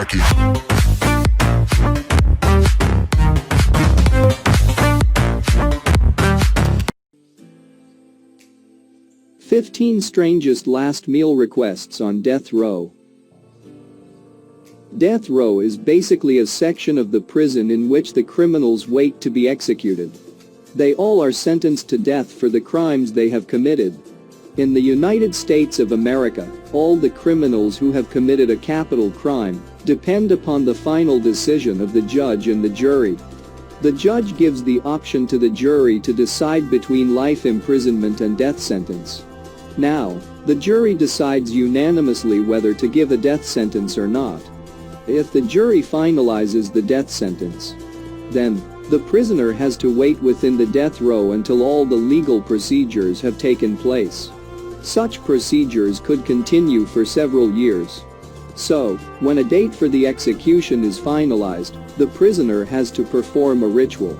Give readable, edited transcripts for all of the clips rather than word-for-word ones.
back it. 15 Strangest Last Meal Requests on Death Row. Death row is basically a section of the prison in which the criminals wait to be executed. They all are sentenced to death for the crimes they have committed. In the United States of America, all the criminals who have committed a capital crime depend upon the final decision of the judge and the jury. The judge gives the option to the jury to decide between life imprisonment and death sentence. Now, the jury decides unanimously whether to give a death sentence or not. If the jury finalizes the death sentence, then the prisoner has to wait within the death row until all the legal procedures have taken place. Such procedures could continue for several years. So, when a date for the execution is finalized, the prisoner has to perform a ritual.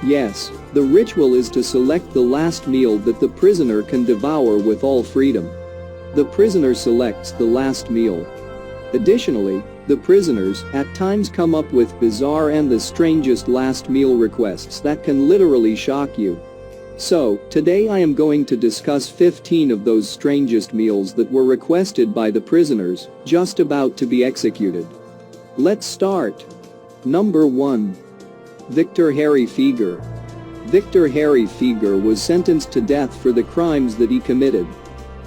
Yes, the ritual is to select the last meal that the prisoner can devour with all freedom. The prisoner selects the last meal. Additionally, the prisoners at times come up with bizarre and the strangest last meal requests that can literally shock you. So, today I am going to discuss 15 of those strangest meals that were requested by the prisoners just about to be executed. Let's start. Number 1. Victor Harry Feger. Victor Harry Feger was sentenced to death for the crimes that he committed.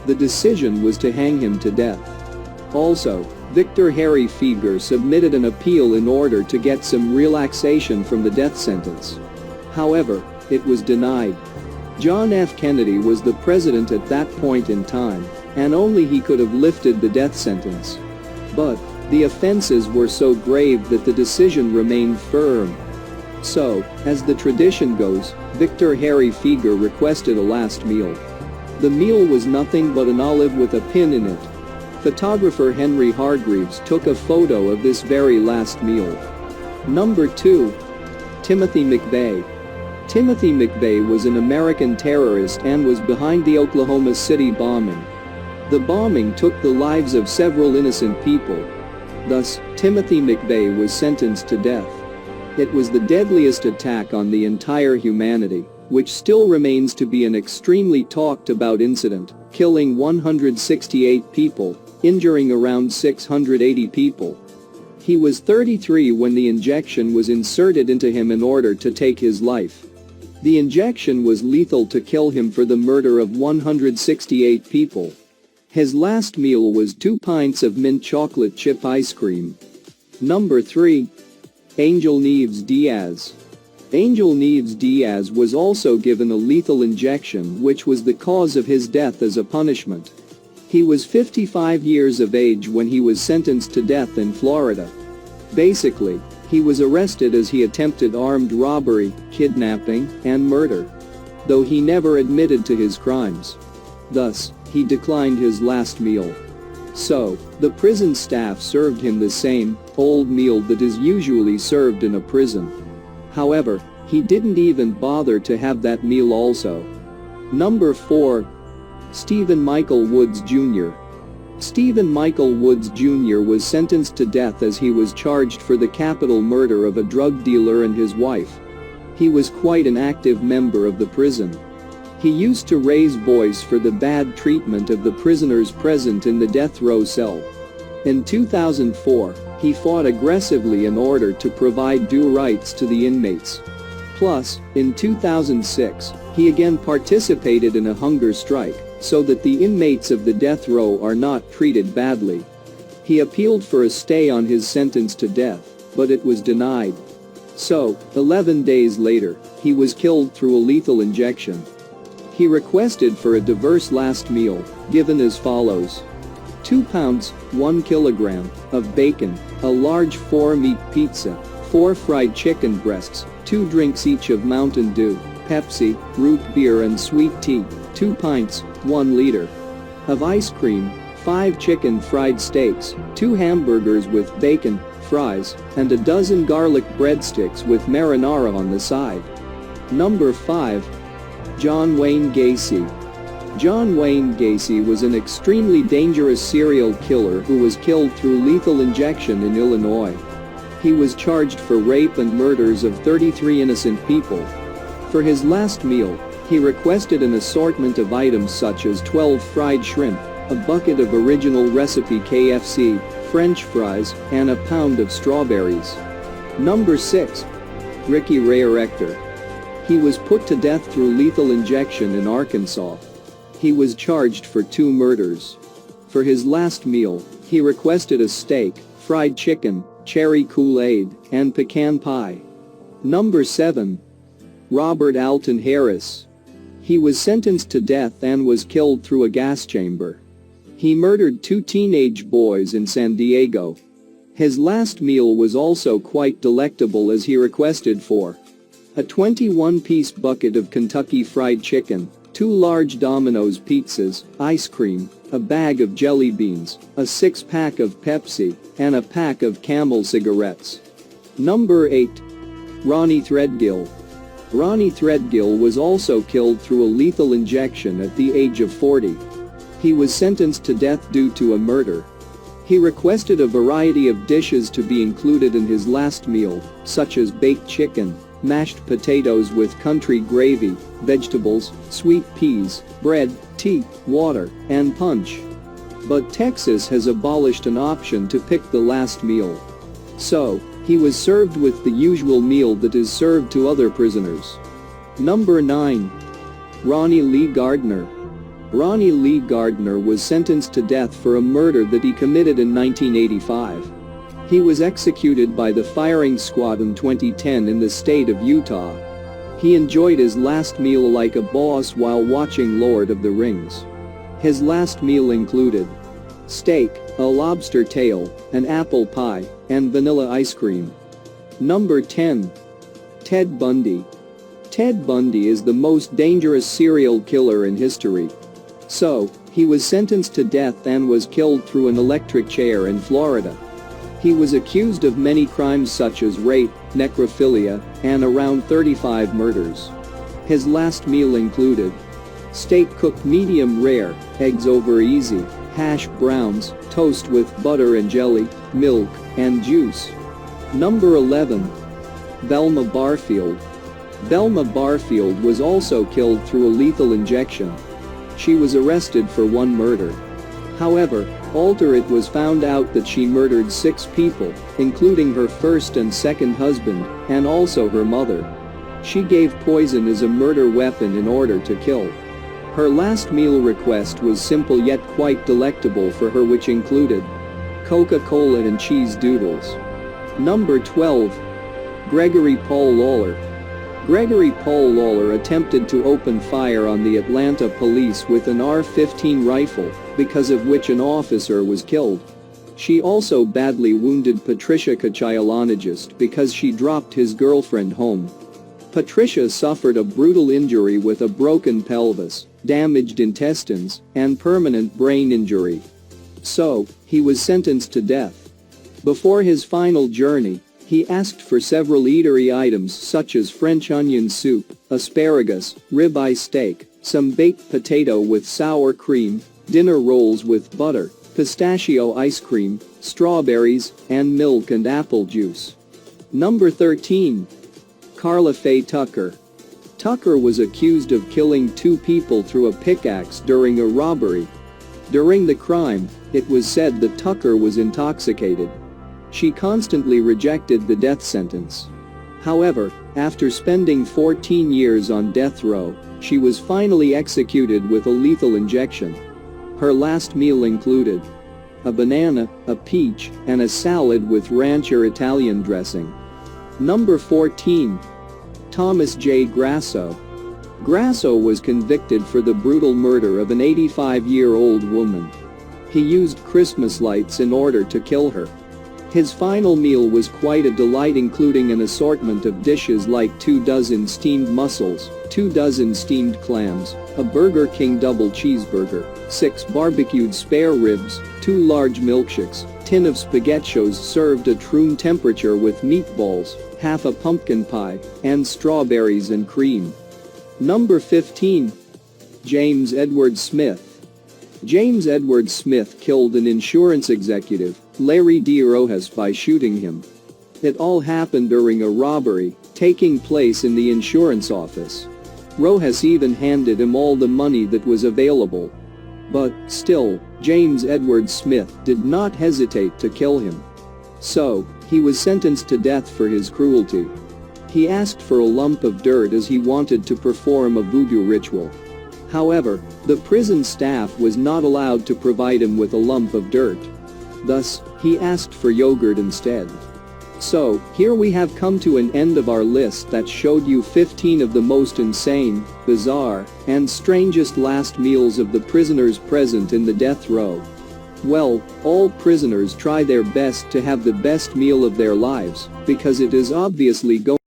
The decision was to hang him to death. Also, Victor Harry Feger submitted an appeal in order to get some relaxation from the death sentence. However, it was denied. John F. Kennedy was the president at that point in time, and only he could have lifted the death sentence. But the offenses were so grave that the decision remained firm. So, as the tradition goes, Victor Harry Feger requested a last meal. The meal was nothing but an olive with a pin in it. Photographer Henry Hargreaves took a photo of this very last meal. Number 2. Timothy McVeigh. Timothy McVeigh was an American terrorist and was behind the Oklahoma City bombing. The bombing took the lives of several innocent people. Thus, Timothy McVeigh was sentenced to death. It was the deadliest attack on the entire humanity, which still remains to be an extremely talked about incident, killing 168 people, injuring around 680 people. He was 33 when the injection was inserted into him in order to take his life. The injection was lethal to kill him for the murder of 168 people. His last meal was 2 pints of mint chocolate chip ice cream. Number 3. Angel Nieves Diaz. Angel Nieves Diaz was also given a lethal injection which was the cause of his death as a punishment. He was 55 years of age when he was sentenced to death in Florida. Basically, he was arrested as he attempted armed robbery, kidnapping, and murder. Though he never admitted to his crimes. Thus, he declined his last meal. So, the prison staff served him the same old meal that is usually served in a prison. However, he didn't even bother to have that meal also. Number 4. Stephen Michael Woods Jr. Stephen Michael Woods Jr. was sentenced to death as he was charged for the capital murder of a drug dealer and his wife. He was quite an active member of the prison. He used to raise voice for the bad treatment of the prisoners present in the death row cell. In 2004, he fought aggressively in order to provide due rights to the inmates. Plus, in 2006, he again participated in a hunger strike, so that the inmates of the death row are not treated badly. He appealed for a stay on his sentence to death, but it was denied. So, 11 days later, he was killed through a lethal injection. He requested for a diverse last meal, given as follows. 2 pounds, 1 kilogram, of bacon, a large 4-meat pizza, 4 fried chicken breasts, 2 drinks each of Mountain Dew, Pepsi, root beer and sweet tea, 2 pints, 1 liter of ice cream, 5 chicken fried steaks, 2 hamburgers with bacon, fries, and a dozen garlic breadsticks with marinara on the side. Number 5. John Wayne Gacy. John Wayne Gacy was an extremely dangerous serial killer who was killed through lethal injection in Illinois. He was charged for rape and murders of 33 innocent people. For his last meal, he requested an assortment of items such as 12 fried shrimp, a bucket of original recipe KFC, French fries, and a pound of strawberries. Number 6. Ricky Ray Rector. He was put to death through lethal injection in Arkansas. He was charged for 2 murders. For his last meal, he requested a steak, fried chicken, cherry Kool-Aid, and pecan pie. Number 7. Robert Alton Harris. He was sentenced to death and was killed through a gas chamber. He murdered 2 teenage boys in San Diego. His last meal was also quite delectable as he requested for a 21-piece bucket of Kentucky Fried Chicken, 2 large Domino's pizzas, ice cream, a bag of jelly beans, a 6-pack of Pepsi, and a pack of Camel cigarettes. Number 8. Ronnie Threadgill. Ronnie Threadgill was also killed through a lethal injection at the age of 40. He was sentenced to death due to a murder. He requested a variety of dishes to be included in his last meal, such as baked chicken, mashed potatoes with country gravy, vegetables, sweet peas, bread, tea, water, and punch. But Texas has abolished an option to pick the last meal. So, he was served with the usual meal that is served to other prisoners. Number 9. Ronnie Lee Gardner. Ronnie Lee Gardner was sentenced to death for a murder that he committed in 1985. He was executed by the firing squad in 2010 in the state of Utah. He enjoyed his last meal like a boss while watching Lord of the Rings. His last meal included steak, a lobster tail, an apple pie, and vanilla ice cream. Number 10. Ted Bundy. Ted Bundy is the most dangerous serial killer in history. So, he was sentenced to death and was killed through an electric chair in Florida. He was accused of many crimes such as rape, necrophilia, and around 35 murders. His last meal included steak cooked medium rare, eggs over easy, hash browns, toast with butter and jelly, milk, and juice. Number 11. Velma Barfield. Velma Barfield was also killed through a lethal injection. She was arrested for 1 murder. However, after it was found out that she murdered 6 people, including her first and second husband, and also her mother. She gave poison as a murder weapon in order to kill. Her last meal request was simple yet quite delectable for her, which included Coca-Cola and cheese doodles. Number 12. Gregory Paul Lawler. Gregory Paul Lawler attempted to open fire on the Atlanta police with an AR-15 rifle, because of which an officer was killed. She also badly wounded Patricia Kachialonagist because she dropped his girlfriend home. Patricia suffered a brutal injury with a broken pelvis, damaged intestines, and permanent brain injury. So, he was sentenced to death. Before his final journey, he asked for several eatery items such as French onion soup, asparagus, ribeye steak, some baked potato with sour cream, dinner rolls with butter, pistachio ice cream, strawberries, and milk and apple juice. Number 13. Carla Faye Tucker. Tucker was accused of killing 2 people through a pickaxe during a robbery. During the crime, it was said that Tucker was intoxicated. She constantly rejected the death sentence. However, after spending 14 years on death row, she was finally executed with a lethal injection. Her last meal included a banana, a peach, and a salad with rancher Italian dressing. Number 14. Thomas J. Grasso. Grasso was convicted for the brutal murder of an 85-year-old woman. He used Christmas lights in order to kill her. His final meal was quite a delight, including an assortment of dishes like 2 dozen steamed mussels, 2 dozen steamed clams, a Burger King double cheeseburger, 6 barbecued spare ribs, 2 large milkshakes, tin of spaghettios served at room temperature with meatballs, half a pumpkin pie, and strawberries and cream. Number 15. James Edward Smith. James Edward Smith killed an insurance executive, Larry D. Rojas, by shooting him. It all happened during a robbery taking place in the insurance office. Rojas even handed him all the money that was available. But, still, James Edward Smith did not hesitate to kill him. So, he was sentenced to death for his cruelty. He asked for a lump of dirt as he wanted to perform a voodoo ritual. However, the prison staff was not allowed to provide him with a lump of dirt. Thus, he asked for yogurt instead. So, here we have come to an end of our list that showed you 15 of the most insane, bizarre, and strangest last meals of the prisoners present in the death row. Well, all prisoners try their best to have the best meal of their lives, because it is obviously going